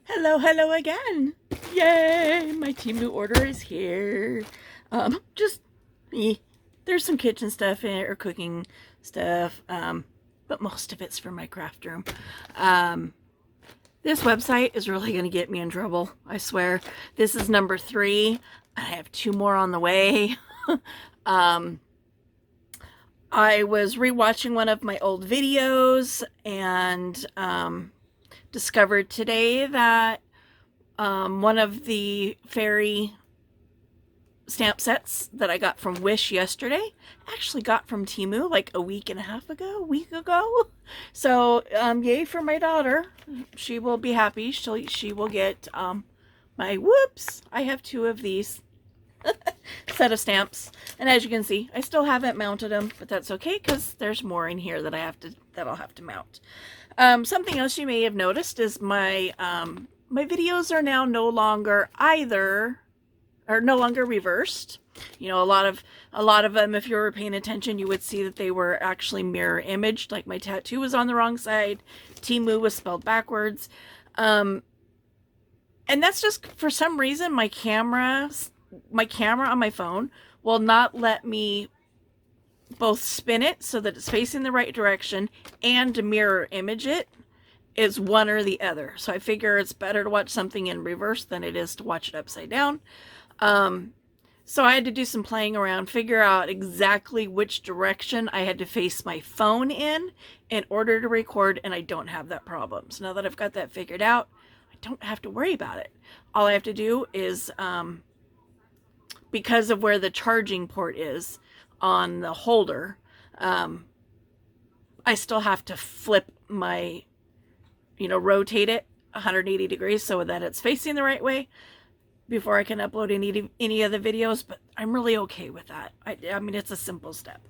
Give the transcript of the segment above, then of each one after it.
Hello again. Yay, my TEMU order is here. Just me. There's some kitchen stuff in it or cooking stuff, but most of it's for my craft room. This website is really going to get me in trouble, I swear. This is number 3. I have 2 more on the way. I was rewatching one of my old videos and discovered today that one of the fairy stamp sets that I got from Wish yesterday, actually got from TEMU like a week ago. So yay for my daughter. She will be happy. She will get my whoops. I have 2 of these set of stamps, and as you can see, I still haven't mounted them, but that's okay because there's more in here that I'll have to mount. Something else you may have noticed is my videos are now no longer reversed. You know, a lot of them, if you were paying attention, you would see that they were actually mirror imaged. Like my tattoo was on the wrong side, TEMU was spelled backwards, and that's just for some reason my camera on my phone will not let me both spin it so that it's facing the right direction and mirror image it. Is one or the other. So I figure it's better to watch something in reverse than it is to watch it upside down. So I had to do some playing around, figure out exactly which direction I had to face my phone in order to record, and I don't have that problem. So now that I've got that figured out, I don't have to worry about it. All I have to do is, because of where the charging port is on the holder, I still have to flip my, rotate it 180 degrees so that it's facing the right way before I can upload any of the videos, but I'm really okay with that. I mean, it's a simple step.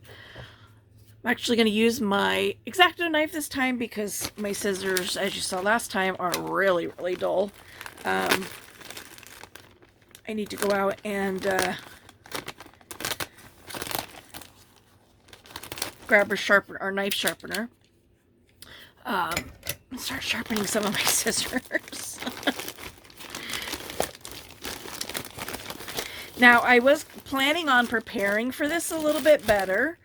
I'm actually going to use my X-Acto knife this time because my scissors, as you saw last time, are really, really dull. I need to go out and grab our knife sharpener. And start sharpening some of my scissors. Now, I was planning on preparing for this a little bit better,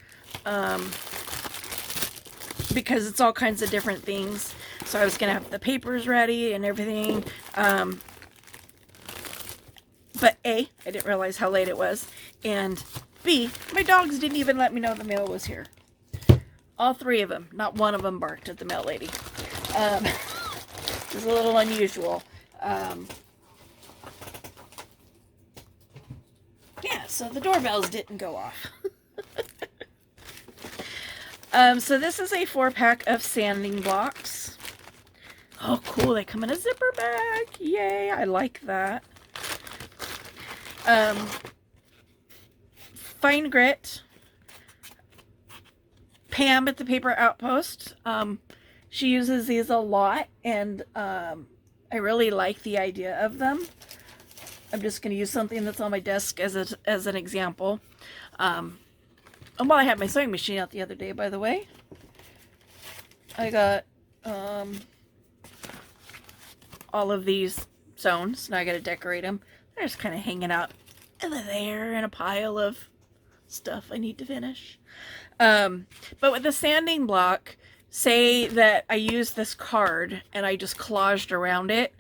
because it's all kinds of different things. So I was going to have the papers ready and everything. But A, I didn't realize how late it was. And B, my dogs didn't even let me know the mail was here. All 3 of them. Not one of them barked at the mail lady. It was a little unusual. Yeah, so the doorbells didn't go off. So this is a 4-pack of sanding blocks. Oh, cool. They come in a zipper bag. Yay, I like that. Fine grit. Pam at the Paper Outpost. She uses these a lot, and I really like the idea of them. I'm just going to use something that's on my desk as an example. And while I had my sewing machine out the other day, by the way, I got all of these sewn, so now I got to decorate them. They're just kind of hanging out over there in a pile of stuff I need to finish. But with the sanding block, say that I use this card and I just collaged around it,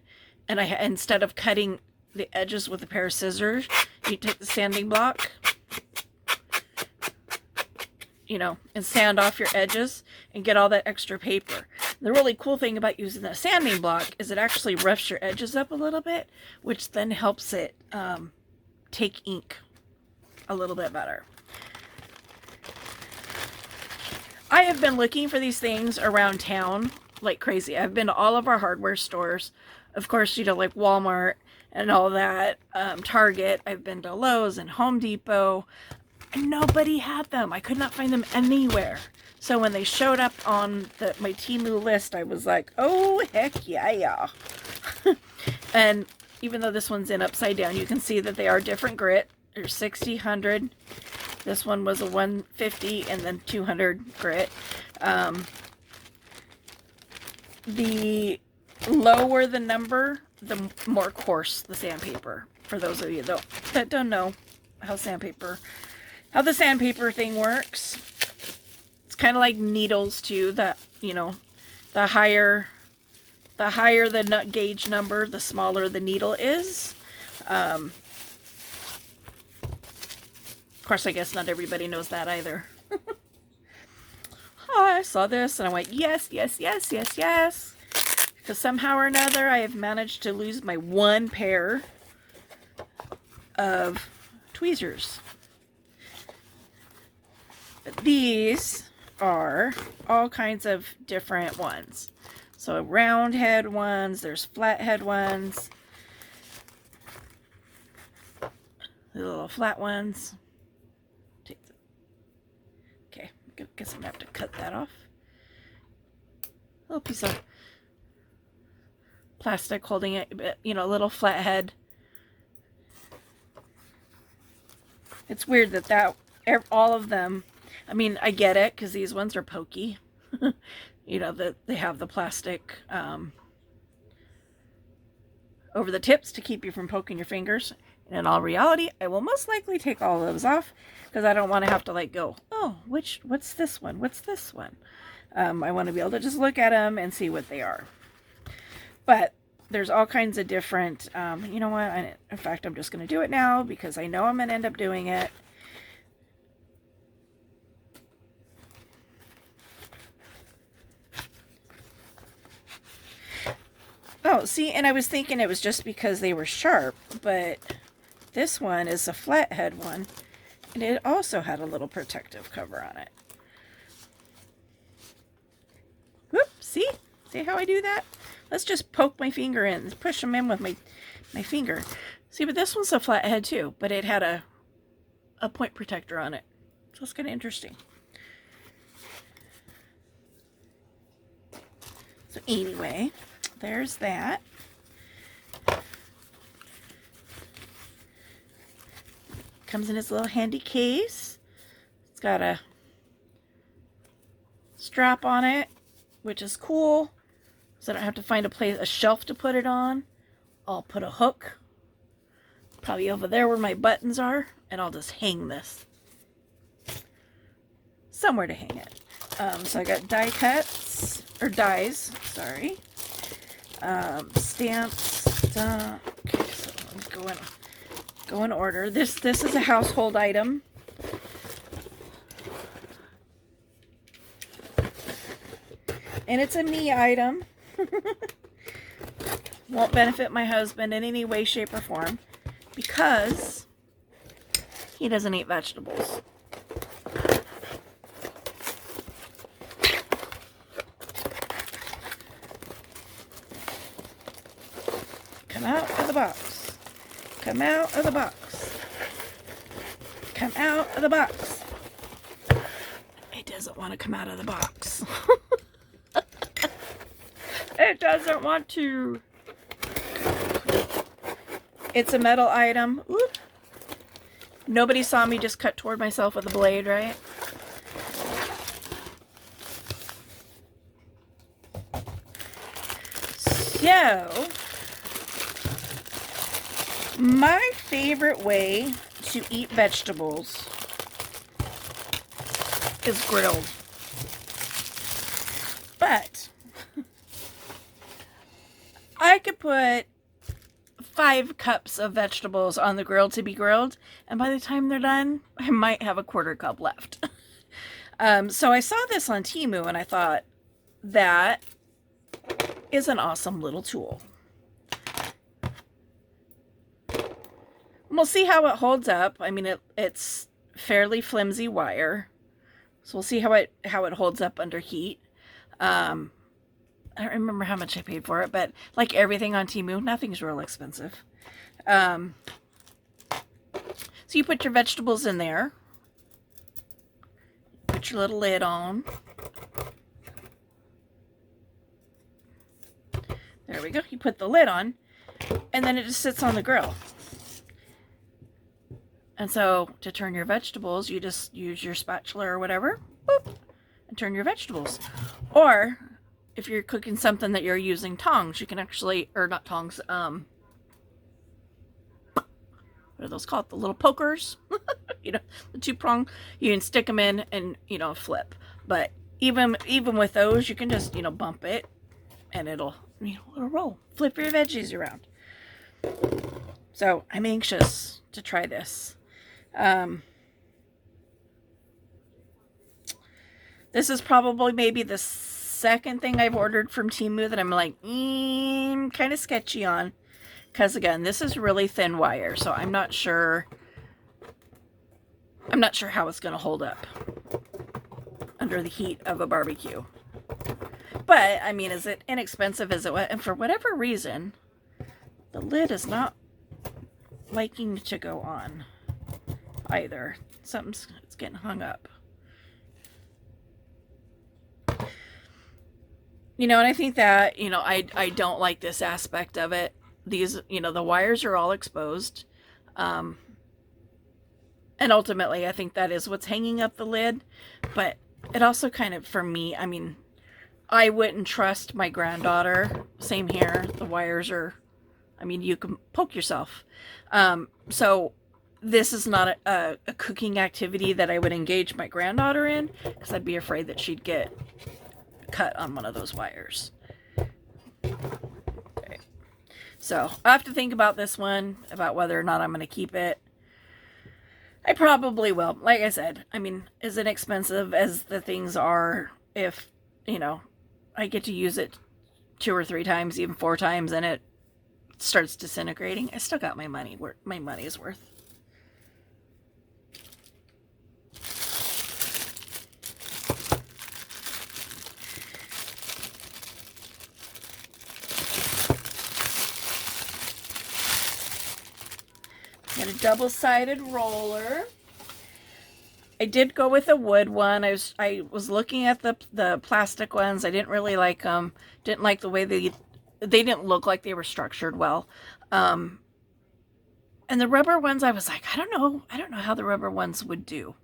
and instead of cutting the edges with a pair of scissors, you take the sanding block, and sand off your edges and get all that extra paper. The really cool thing about using the sanding block is it actually roughs your edges up a little bit, which then helps it take ink a little bit better. I have been looking for these things around town like crazy. I've been to all of our hardware stores. Of course, like Walmart and all that. Target. I've been to Lowe's and Home Depot. And nobody had them. I could not find them anywhere. So when they showed up on my TEMU list, I was like, oh, heck yeah. And even though this one's in upside down, you can see that they are different grit. They're 60, 100. This one was a 150 and then 200 grit. The lower the number the more coarse the sandpaper. For those of you that don't know how the sandpaper thing works. It's kind of like needles too, that, you know, the higher the nut gauge number, the smaller the needle is. Of course, I guess not everybody knows that either. Oh, I saw this and I went, yes, yes, yes, yes, yes. Because somehow or another, I have managed to lose my one pair of tweezers. But these are all kinds of different ones. So round head ones, there's flat head ones, the little flat ones. Okay, I guess I'm gonna have to cut that off. A little piece of plastic holding it, you know, a little flat head. It's weird that all of them, I mean, I get it because these ones are pokey. You know, that they have the plastic over the tips to keep you from poking your fingers. And in all reality, I will most likely take all of those off because I don't want to have to like go, oh, what's this one? What's this one? I want to be able to just look at them and see what they are. But there's all kinds of different, you know what? In fact, I'm just going to do it now because I know I'm going to end up doing it. Oh, see, and I was thinking it was just because they were sharp, but this one is a flathead one, and it also had a little protective cover on it. Whoop, see? See how I do that? Let's just poke my finger in, push them in with my finger. See, but this one's a flathead too, but it had a point protector on it. So it's kind of interesting. So anyway, there's that. Comes in its little handy case. It's got a strap on it, which is cool. So I don't have to find a shelf to put it on. I'll put a hook probably over there where my buttons are, and I'll just hang this. Somewhere to hang it. So I got die cuts, or dies, sorry. Stamps. Okay, so let me go in order. This is a household item. And it's a me item. Won't benefit my husband in any way, shape, or form because he doesn't eat vegetables. Come out of the box. Come out of the box. Come out of the box. It doesn't want to come out of the box. It doesn't want to. It's a metal item. Oop. Nobody saw me just cut toward myself with a blade, right? So, my favorite way to eat vegetables is grilled. But I could put 5 cups of vegetables on the grill to be grilled, and by the time they're done, I might have a 1/4 cup left. So I saw this on TEMU, and I thought, that is an awesome little tool. We'll see how it holds up. I mean, it's fairly flimsy wire, so we'll see how it holds up under heat. I don't remember how much I paid for it, but like everything on TEMU, nothing's real expensive. So you put your vegetables in there. Put your little lid on. There we go. You put the lid on, and then it just sits on the grill. And so to turn your vegetables, you just use your spatula or whatever, boop, and turn your vegetables. Or if you're cooking something that you're using tongs, you can actually, or not tongs, what are those called? The little pokers, you know, the 2-prong. You can stick them in and, you know, flip. But even with those, you can just, you know, bump it and it'll, you know, it'll roll. Flip your veggies around. So I'm anxious to try this. This is probably maybe the second thing I've ordered from TEMU that I'm like, kind of sketchy on. Because again, this is really thin wire, so I'm not sure how it's going to hold up under the heat of a barbecue. But, I mean, is it inexpensive as it was? And for whatever reason, the lid is not liking to go on either. It's getting hung up. You know, and I think that, you know, I don't like this aspect of it. These, you know, the wires are all exposed. And ultimately, I think that is what's hanging up the lid. But it also kind of, for me, I mean, I wouldn't trust my granddaughter. Same here. The wires are, I mean, you can poke yourself. So this is not a cooking activity that I would engage my granddaughter in, because I'd be afraid that she'd get cut on one of those wires. Okay. So I have to think about this one, about whether or not I'm going to keep it. I probably will. Like I said, I mean, as inexpensive as the things are, if, you know, I get to use it 2 or 3 times, even 4 times, and it starts disintegrating, I still got my money. My money is worth. Got a double-sided roller. I did go with a wood one. I was looking at the plastic ones. I didn't really like them. Didn't like the way they didn't look like they were structured well. And the rubber ones, I was like, I don't know how the rubber ones would do.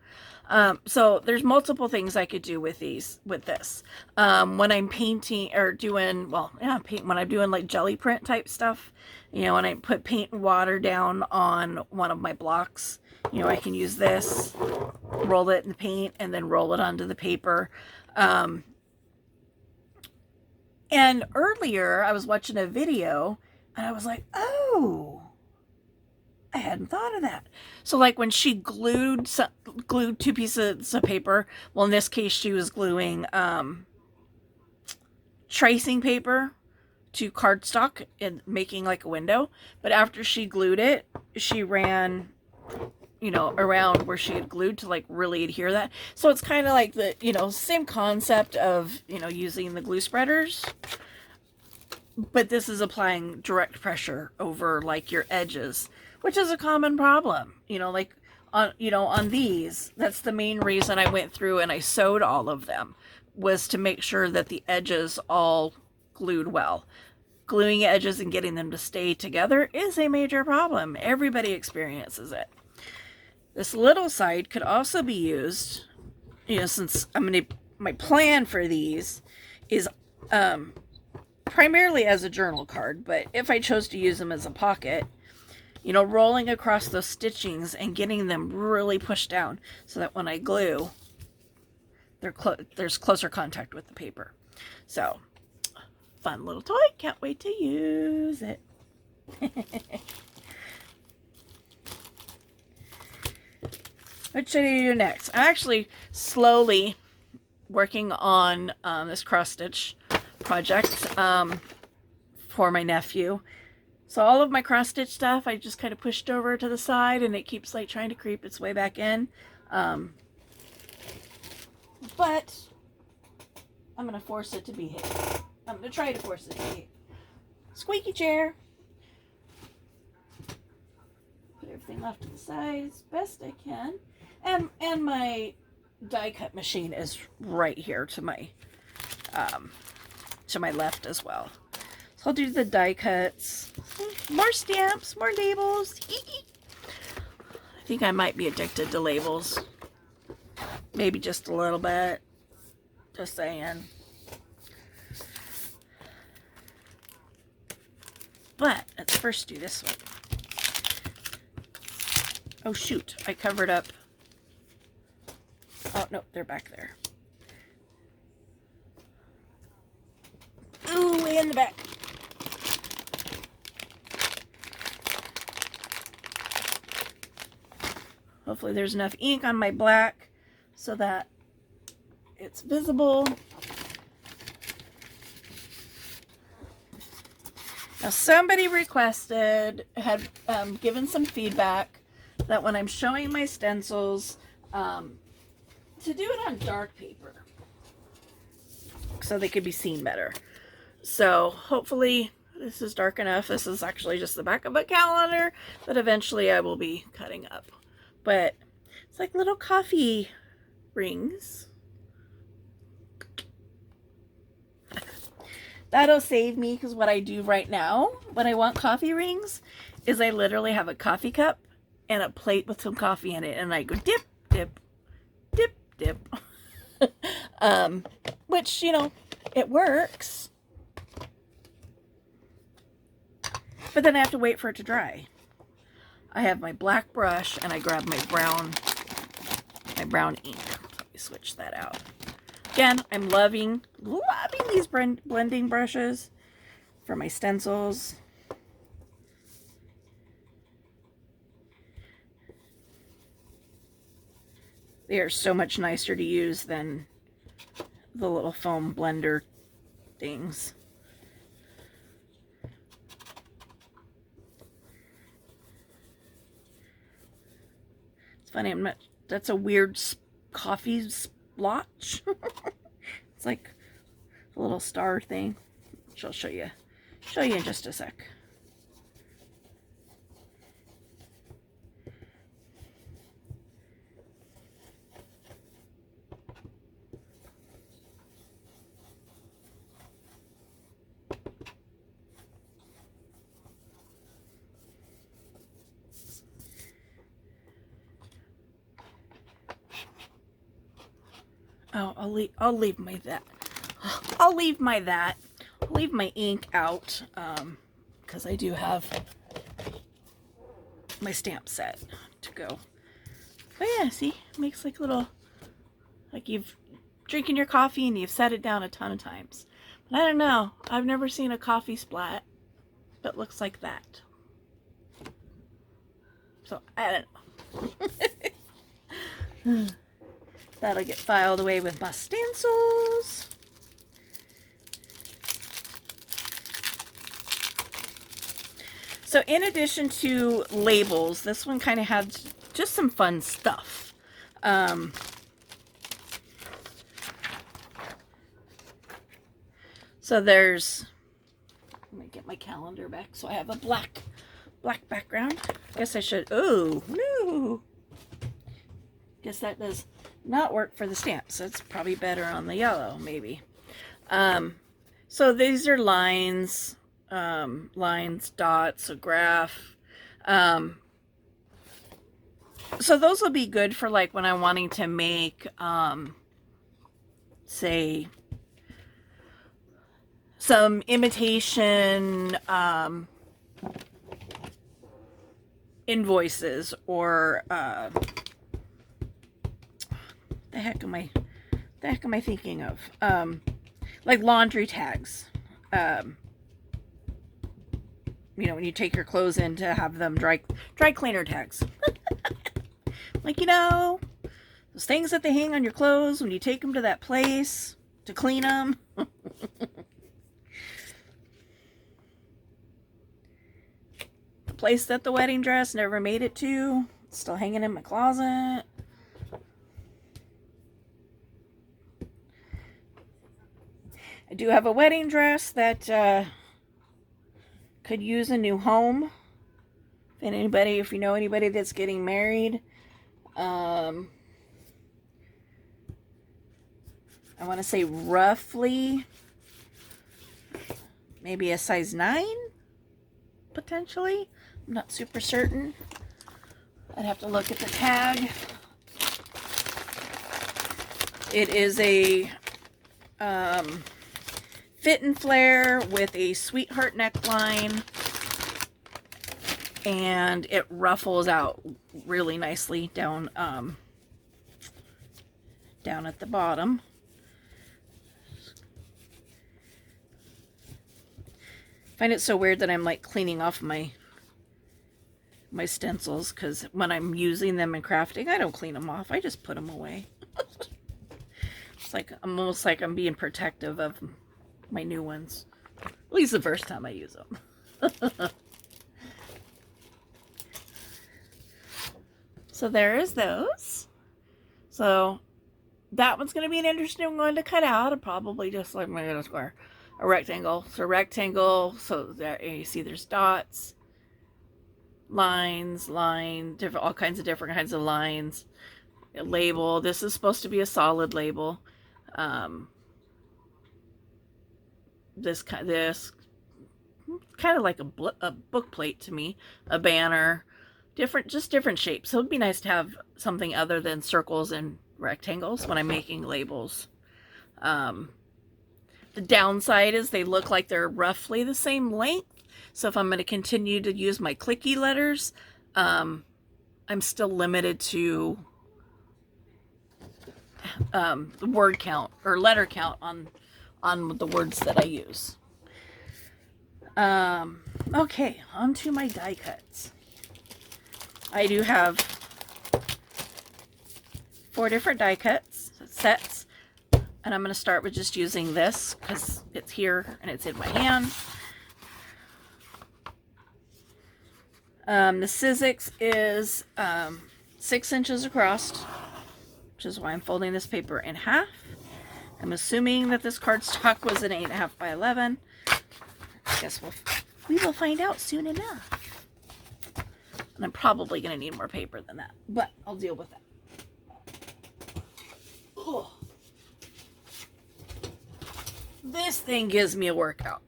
So there's multiple things I could do with this. When I'm painting or doing, when I'm doing like jelly print type stuff, you know, when I put paint and water down on one of my blocks, you know, I can use this, roll it in the paint, and then roll it onto the paper. And earlier I was watching a video and I was like, oh, I hadn't thought of that. So like when she glued 2 pieces of paper, well, in this case she was gluing tracing paper to cardstock and making like a window. But after she glued it, she ran, you know, around where she had glued to like really adhere that. So it's kind of like the, you know, same concept of, you know, using the glue spreaders. But this is applying direct pressure over like your edges, which is a common problem, you know, like on these. That's the main reason I went through and I sewed all of them, was to make sure that the edges all glued well. Gluing edges and getting them to stay together is a major problem. Everybody experiences it. This little side could also be used, you know, since my plan for these is primarily as a journal card, but if I chose to use them as a pocket, you know, rolling across those stitchings and getting them really pushed down so that when I glue, there's closer contact with the paper. So, fun little toy. Can't wait to use it. What should I do next? I'm actually slowly working on this cross-stitch project for my nephew. So all of my cross-stitch stuff I just kind of pushed over to the side, and it keeps like trying to creep its way back in. But I'm going to force it to be here. I'm going to try to force it to be. Squeaky chair. Put everything off to the side as best I can. And my die cut machine is right here to my left as well. So I'll do the die cuts. More stamps, more labels. I think I might be addicted to labels. Maybe just a little bit. Just saying. let's first do this one. Oh shoot, I covered up. Oh no, they're back there. Ooh, way in the back. Hopefully there's enough ink on my black so that it's visible. Now somebody requested, had given some feedback that when I'm showing my stencils, to do it on dark paper so they could be seen better. So hopefully this is dark enough. This is actually just the back of a calendar that eventually I will be cutting up. But it's like little coffee rings. That'll save me, because what I do right now when I want coffee rings is I literally have a coffee cup and a plate with some coffee in it, and I go dip, dip, dip, dip. Which, you know, it works. But then I have to wait for it to dry. I have my black brush and I grab my brown ink. Let me switch that out. Again, I'm loving these blending brushes for my stencils. They are so much nicer to use than the little foam blender things. It's funny, that's a weird coffee splotch. It's like a little star thing, which I'll show you in just a sec. Oh, I'll leave my ink out, because I do have my stamp set to go. But yeah, see, it makes like little, like you've drinking your coffee and you've set it down a ton of times. But I don't know, I've never seen a coffee splat that looks like that. So I don't know. That'll get filed away with my stencils. So in addition to labels, this one kind of had just some fun stuff. So there's, let me get my calendar back so I have a black background. Guess I should, oh no. Guess that does not work for the stamps. It's probably better on the yellow, maybe. So these are lines, dots, a graph. So those will be good for like when I'm wanting to make, say, some imitation invoices, or the heck am I thinking of? Like laundry tags. You know, when you take your clothes in to have them dry cleaner tags. Like, you know, those things that they hang on your clothes when you take them to that place to clean them. The place that the wedding dress never made it to. It's still hanging in my closet. I do have a wedding dress that could use a new home. If you know anybody that's getting married, I want to say roughly maybe a size 9, potentially. I'm not super certain. I'd have to look at the tag. It is a fit and flare with a sweetheart neckline and it ruffles out really nicely down down at the bottom. I find it so weird that I'm like cleaning off my stencils, because when I'm using them in crafting, I don't clean them off. I just put them away. It's like almost like I'm being protective of my new ones. At least the first time I use them. So there is those. So that one's going to be an interesting one to cut out. And probably just like a square, a rectangle. So rectangle. So there you see there's dots, lines, different, all kinds of lines. A label. This is supposed to be a solid label. This kind of like a book plate to me, a banner, just different shapes. So it'd be nice to have something other than circles and rectangles when I'm making labels. The downside is they look like they're roughly the same length. So if I'm going to continue to use my clicky letters, I'm still limited to the word count or letter count on the words that I use. Okay, on to my die cuts. I do have 4 different die cuts sets, and I'm going to start with just using this because it's here and it's in my hand. The Sizzix is 6 inches across, which is why I'm folding this paper in half. I'm assuming that this cardstock was an 8.5 by 11. I guess we will find out soon enough. And I'm probably going to need more paper than that, but I'll deal with that. Oh. This thing gives me a workout.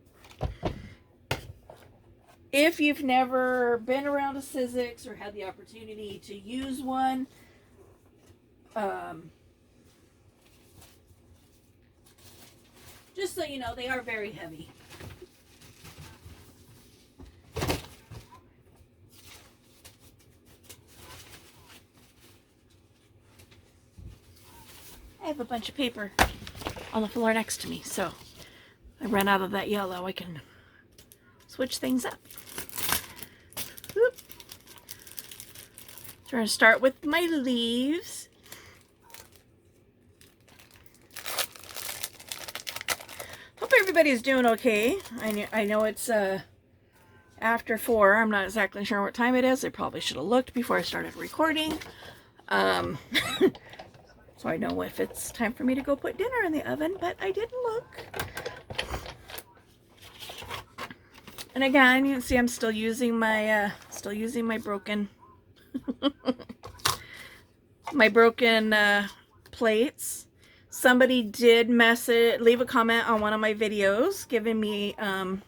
If you've never been around a Sizzix or had the opportunity to use one, just so you know, they are very heavy. I have a bunch of paper on the floor next to me, so I ran out of that yellow. I can switch things up. Whoop. So we're going to start with my leaves. Hope everybody's doing okay. I know it's after 4. I'm not exactly sure what time it is. I probably should have looked before I started recording. So I know if it's time for me to go put dinner in the oven, but I didn't look. And again, you can see I'm still using my broken plates. Somebody did leave a comment on one of my videos giving me an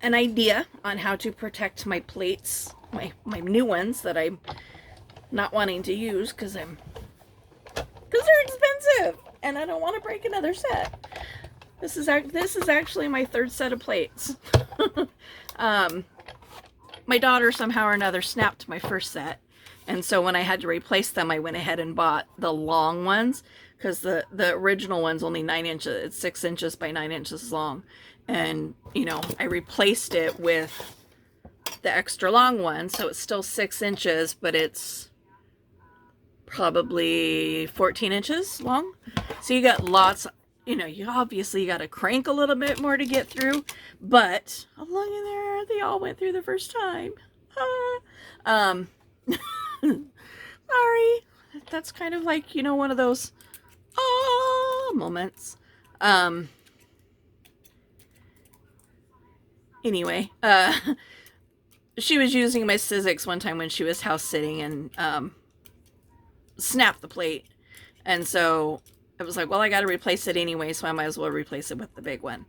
idea on how to protect my plates, my new ones that I'm not wanting to use because they're expensive and I don't want to break another set. This is actually my 3rd set of plates. My daughter somehow or another snapped my first set, and so when I had to replace them, I went ahead and bought the long ones because the original one's only 9 inches. It's 6 inches by 9 inches long, and you know, I replaced it with the extra long one, so it's still 6 inches, but it's probably 14 inches long. So you got lots, you know, you obviously got to crank a little bit more to get through, but along in there, they all went through the first time. Sorry. That's kind of like, you know, one of those moments. Anyway, she was using my Sizzix one time when she was house sitting and snapped the plate, and so I was like, well, I got to replace it anyway, so I might as well replace it with the big one.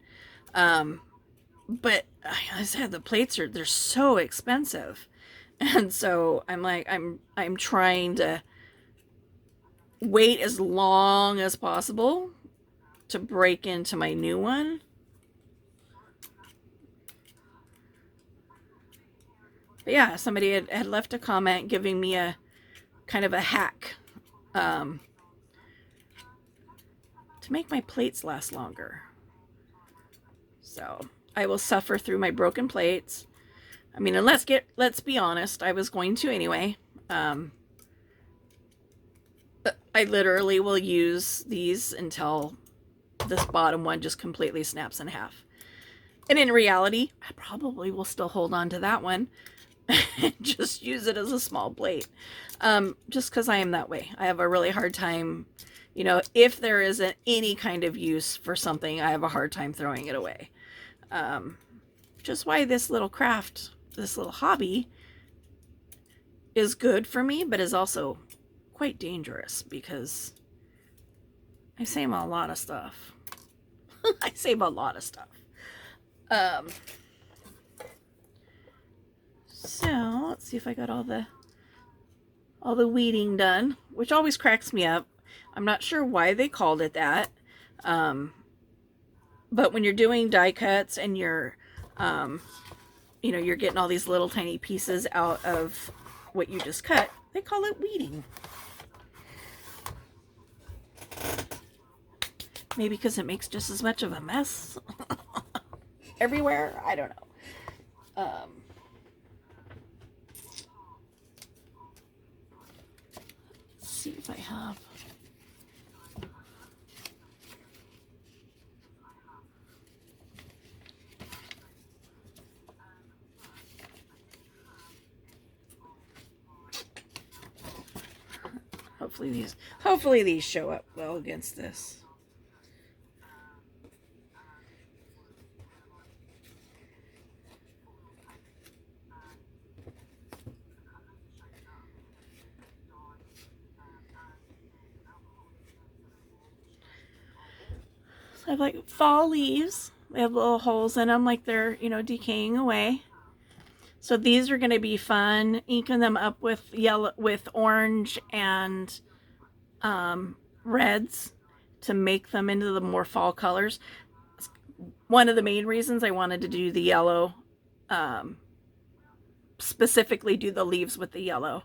But I said the plates they're so expensive, and so I'm like, I'm trying to wait as long as possible to break into my new one. But yeah, somebody had left a comment giving me a kind of a hack to make my plates last longer. So I will suffer through my broken plates. I mean, and let's be honest, I was going to anyway. I literally will use these until this bottom one just completely snaps in half. And in reality, I probably will still hold on to that one and just use it as a small plate. Just because I am that way. I have a really hard time, you know, if there isn't any kind of use for something, I have a hard time throwing it away. Just why this little craft, this little hobby is good for me, but is also quite dangerous because I save a lot of stuff. I save a lot of stuff. So let's see if I got all the weeding done, which always cracks me up. I'm not sure why they called it that. But when you're doing die cuts and you're, you know, you're getting all these little tiny pieces out of what you just cut, they call it weeding. Maybe because it makes just as much of a mess everywhere. I don't know. Let's see if I have. Hopefully these show up well against this. So I have like fall leaves. They have little holes in them like they're, you know, decaying away. So these are going to be fun, inking them up with yellow, with orange and reds to make them into the more fall colors. One of the main reasons I wanted to do the yellow, specifically do the leaves with the yellow,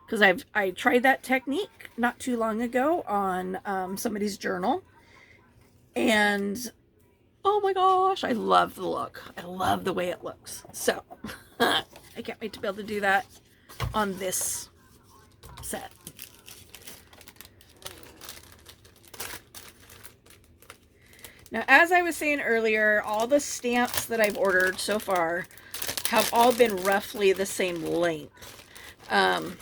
because I tried that technique not too long ago on somebody's journal, and oh my gosh, I love the look. I love the way it looks. So I can't wait to be able to do that on this set. Now, as I was saying earlier, all the stamps that I've ordered so far have all been roughly the same length. And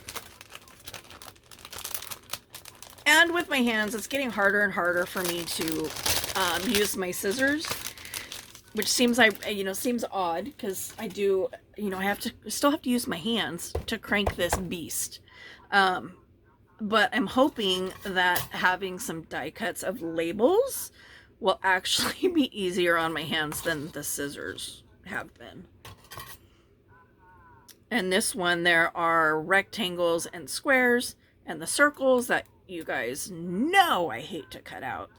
with my hands, it's getting harder and harder for me to use my scissors, which seems seems odd because I do, I still have to use my hands to crank this beast. But I'm hoping that having some die cuts of labels will actually be easier on my hands than the scissors have been. And this one, there are rectangles and squares, and the circles that you guys know I hate to cut out.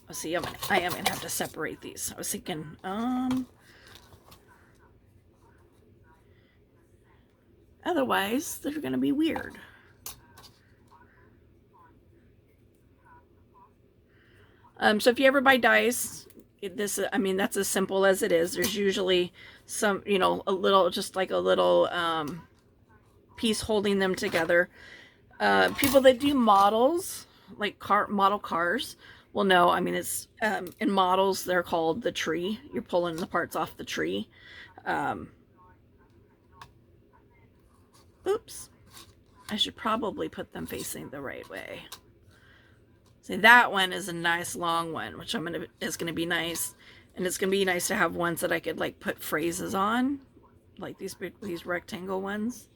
Let's see, I am gonna have to separate these. I was thinking, otherwise they're gonna be weird. So if you ever buy dies, that's as simple as it is. There's usually some, a little, just like a little piece holding them together. People that do models, like model cars, will know. It's in models, they're called the tree. You're pulling the parts off the tree. Oops. I should probably put them facing the right way. See, that one is a nice long one, which is gonna be nice, and it's gonna be nice to have ones that I could like put phrases on, like these rectangle ones.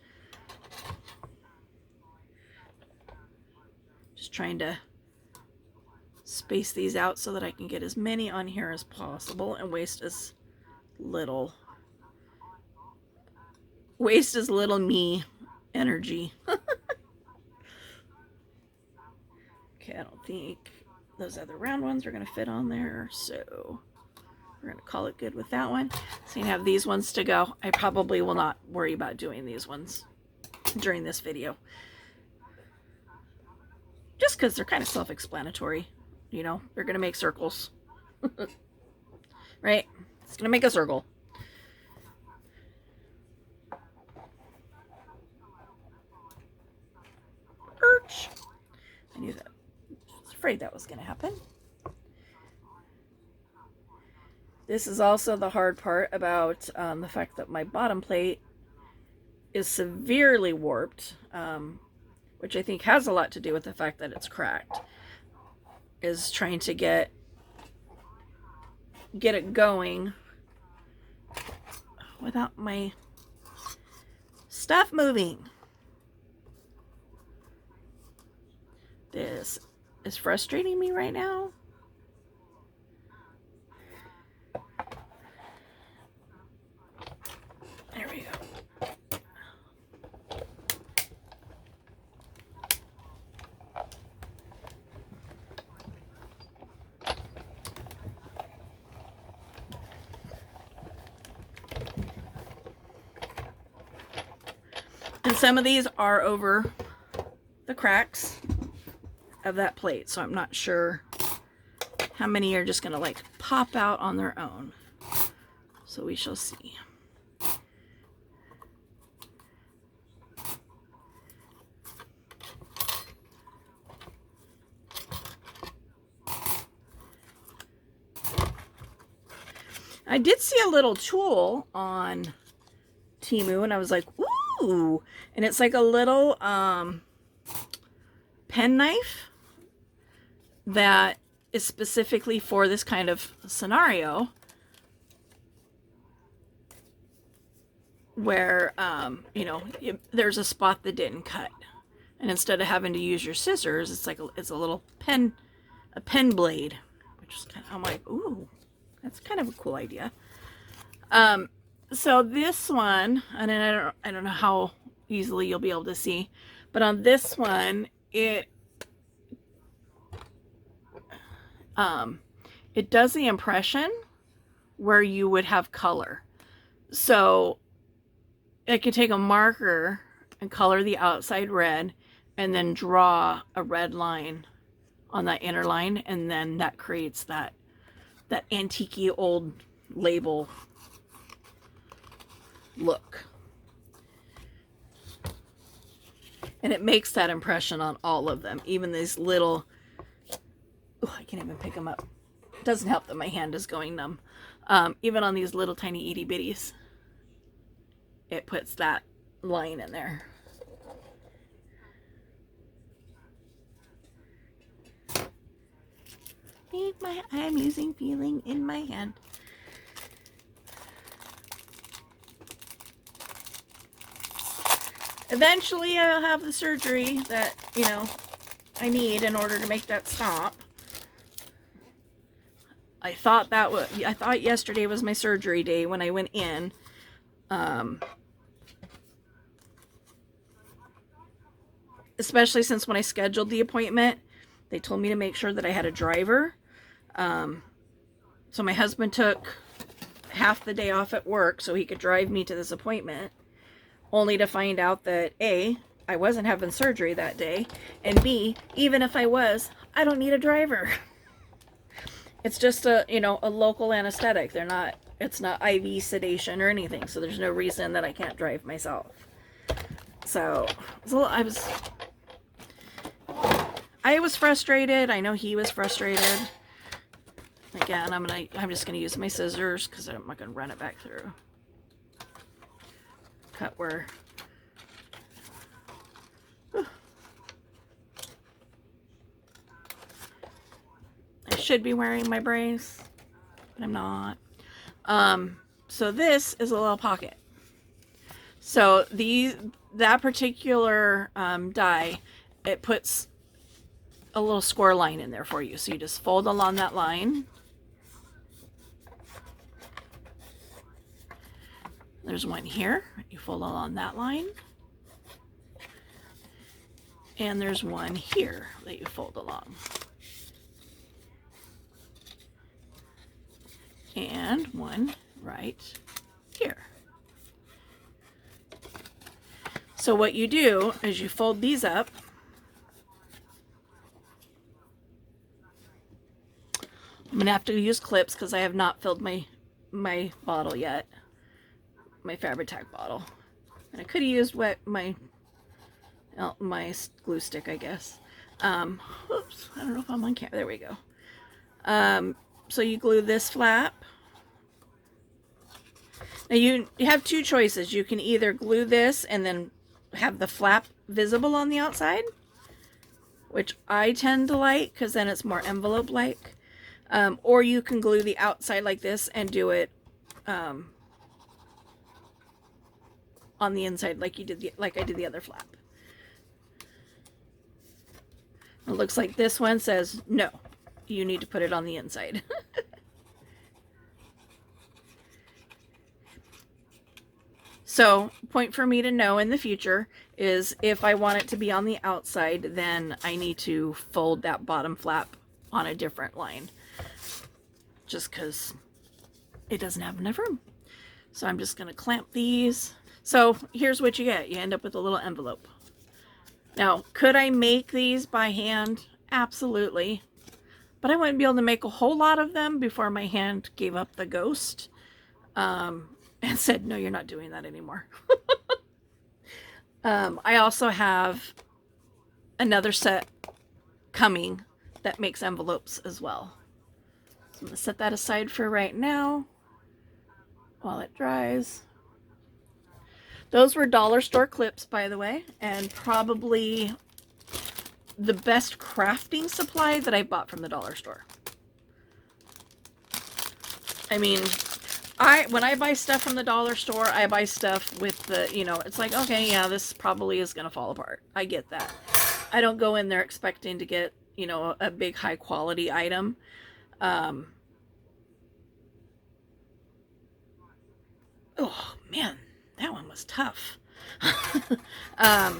Just trying to space these out so that I can get as many on here as possible and waste as little me energy. Okay, I don't think those other round ones are going to fit on there, so we're going to call it good with that one. So you have these ones to go. I probably will not worry about doing these ones during this video, just because they're kind of self-explanatory. You know, they're going to make circles. Right? It's going to make a circle. Perch. I knew that. I was afraid that was going to happen. This is also the hard part about the fact that my bottom plate is severely warped, which I think has a lot to do with the fact that it's cracked, is trying to get it going without my stuff moving. This is frustrating me right now. There we go. And some of these are over the cracks of that plate, so I'm not sure how many are just gonna like pop out on their own. So we shall see. I did see a little tool on TEMU and I was like, ooh, and it's like a little pen knife that is specifically for this kind of scenario where you know, there's a spot that didn't cut, and instead of having to use your scissors, it's like it's a little pen blade, which is kind of, I'm like, ooh, that's kind of a cool idea. So this one, and I don't know how easily you'll be able to see, but on this one, it does the impression where you would have color. So I could take a marker and color the outside red and then draw a red line on that inner line, and then that creates that antique-y old label look. And it makes that impression on all of them, even these little, oh, I can't even pick them up. It doesn't help that my hand is going numb. Even on these little tiny itty bitties, it puts that line in there. I'm using feeling in my hand. Eventually I'll have the surgery that, you know, I need in order to make that stop. I thought yesterday was my surgery day when I went in. Especially since when I scheduled the appointment, they told me to make sure that I had a driver. So my husband took half the day off at work so he could drive me to this appointment, only to find out that A, I wasn't having surgery that day, and B, even if I was, I don't need a driver. It's just a, you know, a local anesthetic. It's not IV sedation or anything, so there's no reason that I can't drive myself. So I was frustrated. I know he was frustrated. Again, I'm just gonna use my scissors because I'm not gonna run it back through. Cut where. I should be wearing my brace, but I'm not. So this is a little pocket. So that particular die, it puts a little score line in there for you. So you just fold along that line. There's one here. You fold along that line. And there's one here that you fold along. and one right here. So what you do is you fold these up. I'm gonna have to use clips because I have not filled my bottle yet, my Fabri-Tac bottle. And I could have used my glue stick, I guess. Oops, I don't know if I'm on camera. There we go. So you glue this flap. Now you have two choices. You can either glue this and then have the flap visible on the outside, which I tend to like because then it's more envelope-like. Or you can glue the outside like this and do it on the inside like I did the other flap. It looks like this one says no, you need to put it on the inside. So, point for me to know in the future is if I want it to be on the outside, then I need to fold that bottom flap on a different line. Just because it doesn't have enough room. So I'm just going to clamp these. So here's what you get. You end up with a little envelope. Now, could I make these by hand? Absolutely. But I wouldn't be able to make a whole lot of them before my hand gave up the ghost. And said, no, you're not doing that anymore. I also have another set coming that makes envelopes as well. So I'm going to set that aside for right now while it dries. Those were dollar store clips, by the way, and probably the best crafting supply that I bought from the dollar store. I mean, when I buy stuff from the dollar store, I buy stuff with the, it's like, okay, yeah, this probably is going to fall apart. I get that. I don't go in there expecting to get, a big high quality item. Oh man, that one was tough. And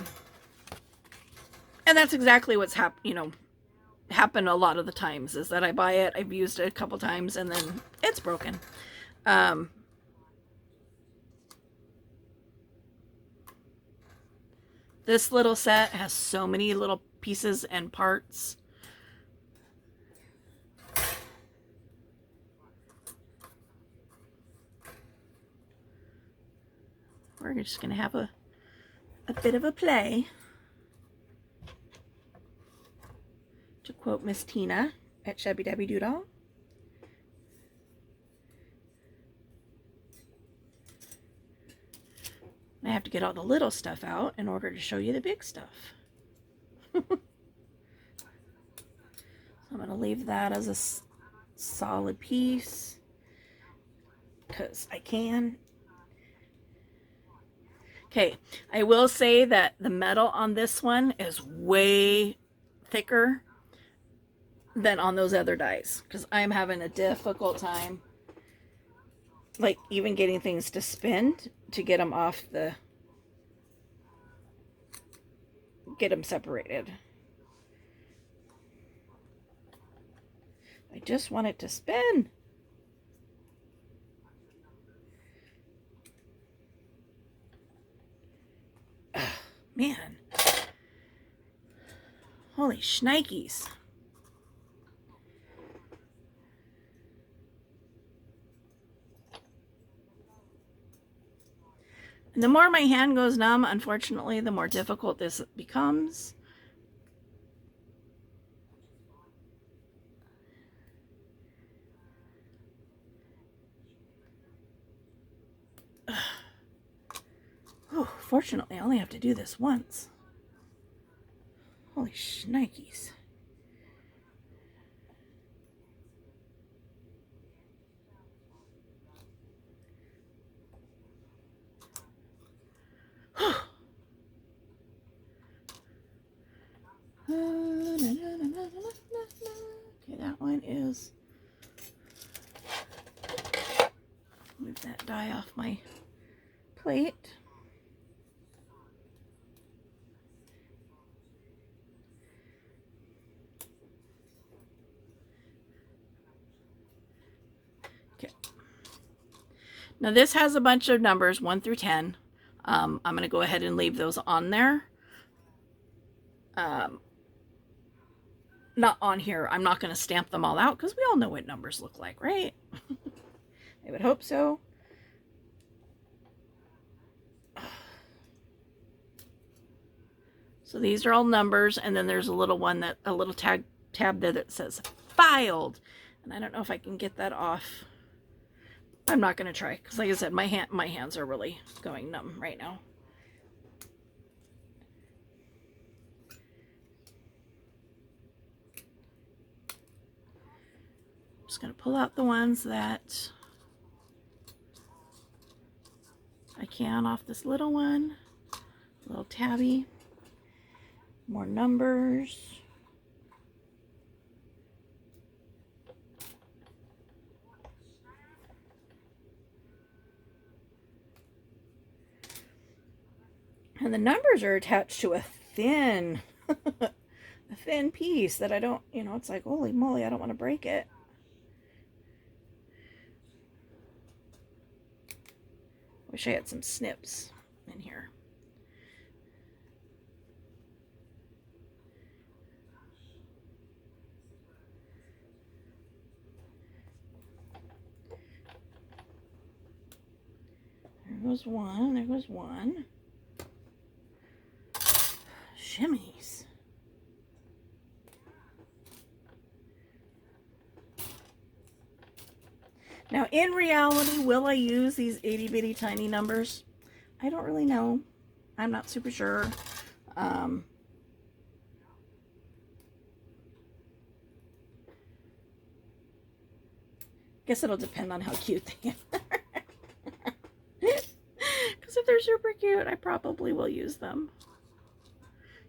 that's exactly what's happened a lot of the times is that I buy it, I've used it a couple times, and then it's broken. This little set has so many little pieces and parts. We're just going to have a bit of a play. To quote Miss Tina at Shabby Dabby Doodle. I have to get all the little stuff out in order to show you the big stuff. So I'm going to leave that as a solid piece because I can. Okay, I will say that the metal on this one is way thicker than on those other dies because I'm having a difficult time like even getting things to spin to get them off get them separated. I just want it to spin. Ugh, man. Holy shnikes. And the more my hand goes numb, unfortunately, the more difficult this becomes. Oh, fortunately, I only have to do this once. Holy shnikes. Okay, that one is. Move that die off my plate. Okay, Now this has a bunch of numbers, 1 through 10. I'm going to go ahead and leave those on there. Not on here. I'm not going to stamp them all out because we all know what numbers look like, right? I would hope so. So these are all numbers, and then there's a little one that, a little tab there that says filed. And I don't know if I can get that off. I'm not going to try because, like I said, my hands are really going numb right now. I'm just going to pull out the ones that I can off this little one. Little tabby. More numbers. And the numbers are attached to a thin, a thin piece that I don't, you know, it's like, holy moly, I don't want to break it. Wish I had some snips in here. There goes one, there goes one. Shimmies. Now, in reality, will I use these itty bitty tiny numbers? I don't really know. I'm not super sure. Guess it'll depend on how cute they are. Because if they're super cute, I probably will use them.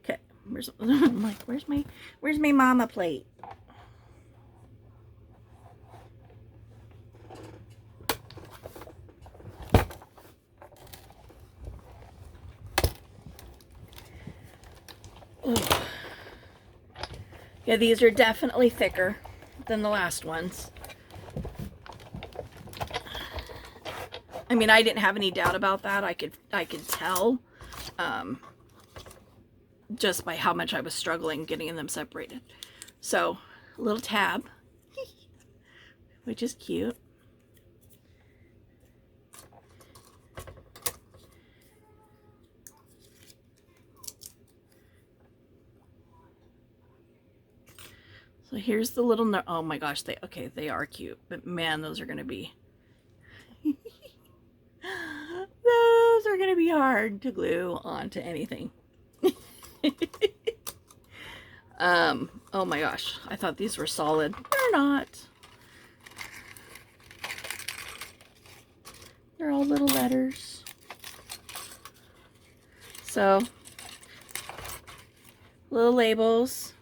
Okay, I'm like, where's my mama plate? Ooh. Yeah, these are definitely thicker than the last ones. I mean, I didn't have any doubt about that. I could tell just by how much I was struggling getting them separated. So, a little tab, which is cute. So here's the little, oh my gosh, they are cute, but man, those are going to be, those are going to be hard to glue onto anything. Oh my gosh, I thought these were solid. They're not. They're all little letters. So, little labels.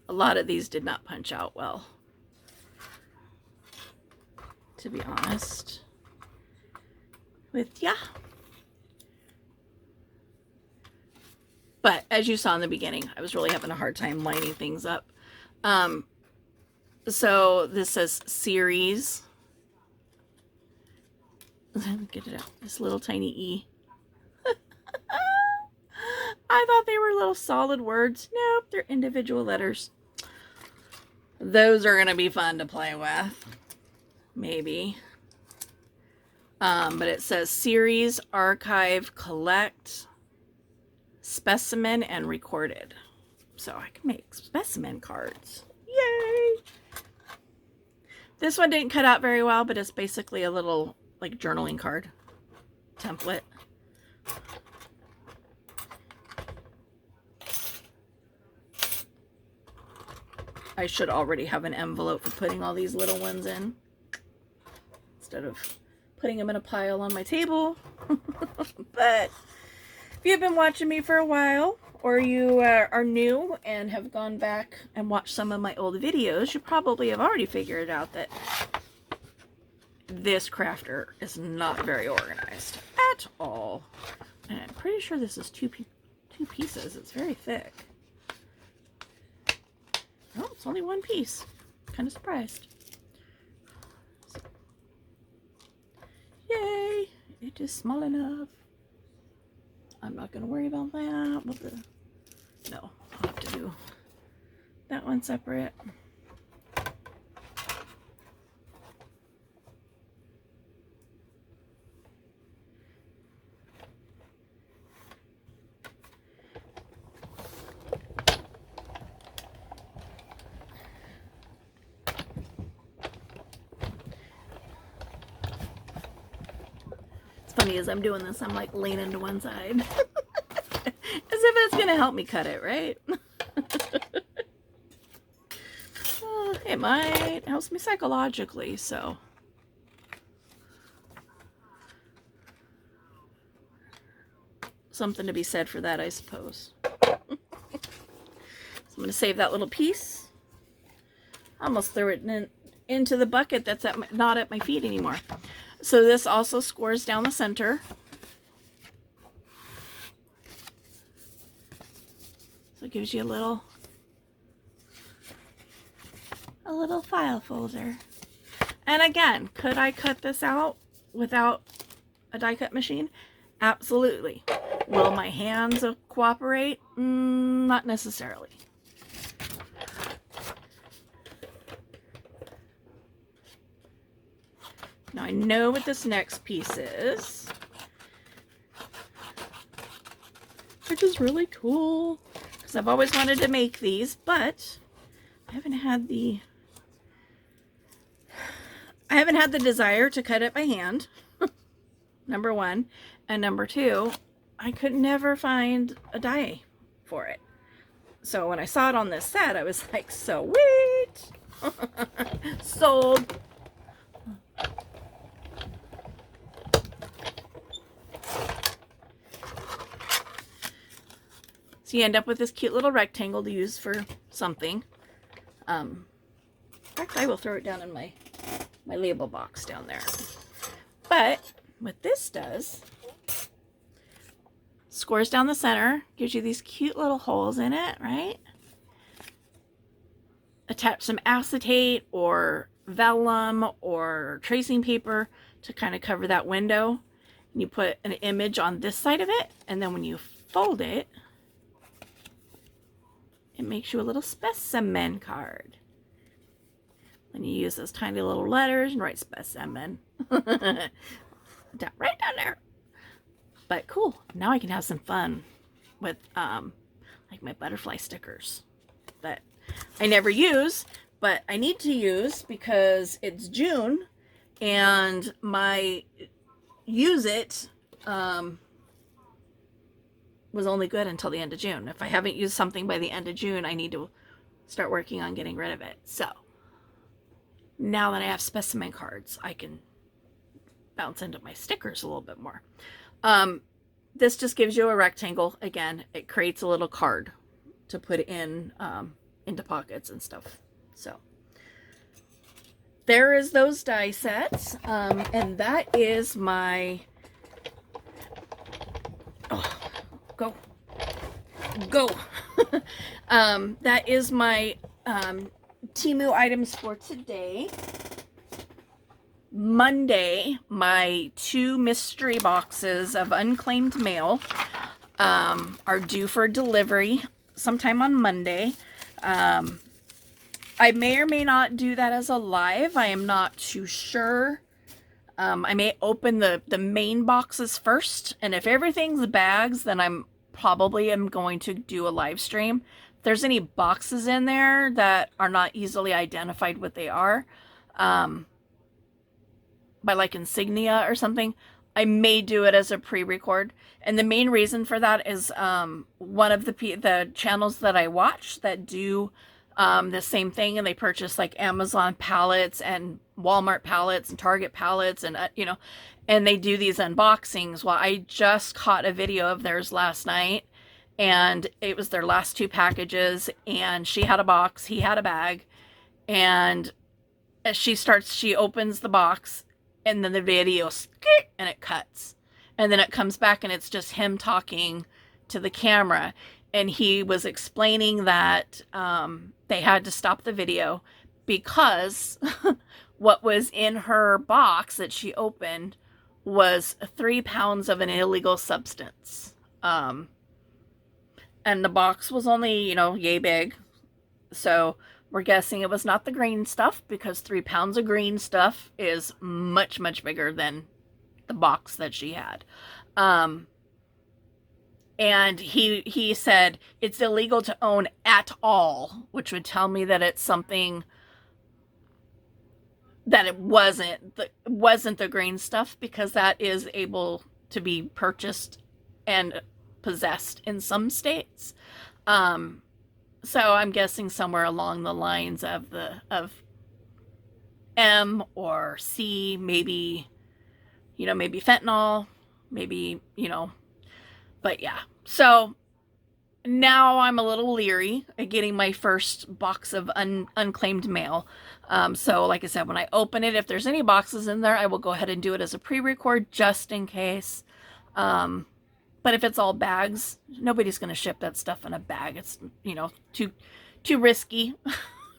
A lot of these did not punch out well, to be honest with ya. But as you saw in the beginning, I was really having a hard time lining things up. So this says series. Get it out. This little tiny E. I thought they were little solid words. Nope, they're individual letters. Those are going to be fun to play with. Maybe. But it says series, archive, collect, specimen, and recorded. So I can make specimen cards. Yay! This one didn't cut out very well, but it's basically a little like journaling card template. I should already have an envelope for putting all these little ones in instead of putting them in a pile on my table. But if you've been watching me for a while, or you are new and have gone back and watched some of my old videos, you probably have already figured out that this crafter is not very organized at all. And I'm pretty sure this is two pieces. It's very thick. it's only one piece. Kind of surprised. Yay! It is small enough. I'm not going to worry about that. No, I'll have to do that one separate. Funny as I'm doing this, I'm like leaning to one side as if it's gonna help me cut it, right? It might help me psychologically, so something to be said for that, I suppose. So I'm gonna save that little piece. I almost threw it into the bucket that's not at my feet anymore. So this also scores down the center. So it gives you a little file folder. And again, could I cut this out without a die cut machine? Absolutely. Will my hands cooperate? Not necessarily. Now I know what this next piece is, which is really cool because I've always wanted to make these, but I haven't had the desire to cut it by hand. Number one, and number two, I could never find a die for it. So when I saw it on this set, I was like, sweet. Sold. So you end up with this cute little rectangle to use for something. In fact, I will throw it down in my label box down there. But what this does, scores down the center, gives you these cute little holes in it, right? Attach some acetate or vellum or tracing paper to kind of cover that window. And you put an image on this side of it, and then when you fold it, it makes you a little specimen card. Then you use those tiny little letters and write specimen. Right down there. But cool. Now I can have some fun with like my butterfly stickers that I never use, but I need to use because it's June and my use it was only good until the end of June. If I haven't used something by the end of June, I need to start working on getting rid of it. So now that I have specimen cards, I can bounce into my stickers a little bit more. This just gives you a rectangle. Again, it creates a little card to put in into pockets and stuff. So there is those die sets, and that is my go. That is my TEMU items for today. Monday, my 2 mystery boxes of unclaimed mail are due for delivery sometime on Monday. I may or may not do that as a live. I am not too sure. I may open the main boxes first, and if everything's bags, then I'm probably am going to do a live stream. If there's any boxes in there that are not easily identified what they are, by like insignia or something, I may do it as a pre-record. And the main reason for that is one of the channels that I watch that do the same thing, and they purchase like Amazon pallets and Walmart pallets and Target pallets, and and they do these unboxings. Well, I just caught a video of theirs last night, and it was their last 2 packages, and she had a box, he had a bag, and as she opens the box, and then the video, and it cuts, and then it comes back, and it's just him talking to the camera, and he was explaining that they had to stop the video because what was in her box that she opened was 3 pounds of an illegal substance. And the box was only, yay big. So we're guessing it was not the green stuff, because 3 pounds of green stuff is much, much bigger than the box that she had. And he said it's illegal to own at all, which would tell me that it's something that it wasn't the green stuff, because that is able to be purchased and possessed in some states. So I'm guessing somewhere along the lines of M or C, maybe fentanyl, maybe, but yeah. So now I'm a little leery at getting my first box of unclaimed mail. So like I said, when I open it, if there's any boxes in there, I will go ahead and do it as a pre-record just in case. But if it's all bags, nobody's going to ship that stuff in a bag. It's, too risky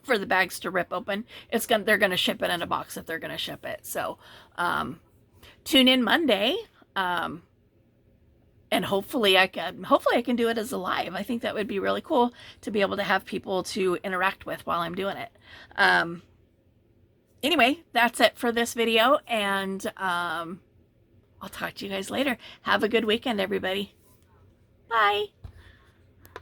for the bags to rip open. They're going to ship it in a box if they're going to ship it. So, tune in Monday. And hopefully I can do it as a live. I think that would be really cool to be able to have people to interact with while I'm doing it. Anyway, that's it for this video, and I'll talk to you guys later. Have a good weekend, everybody. Bye.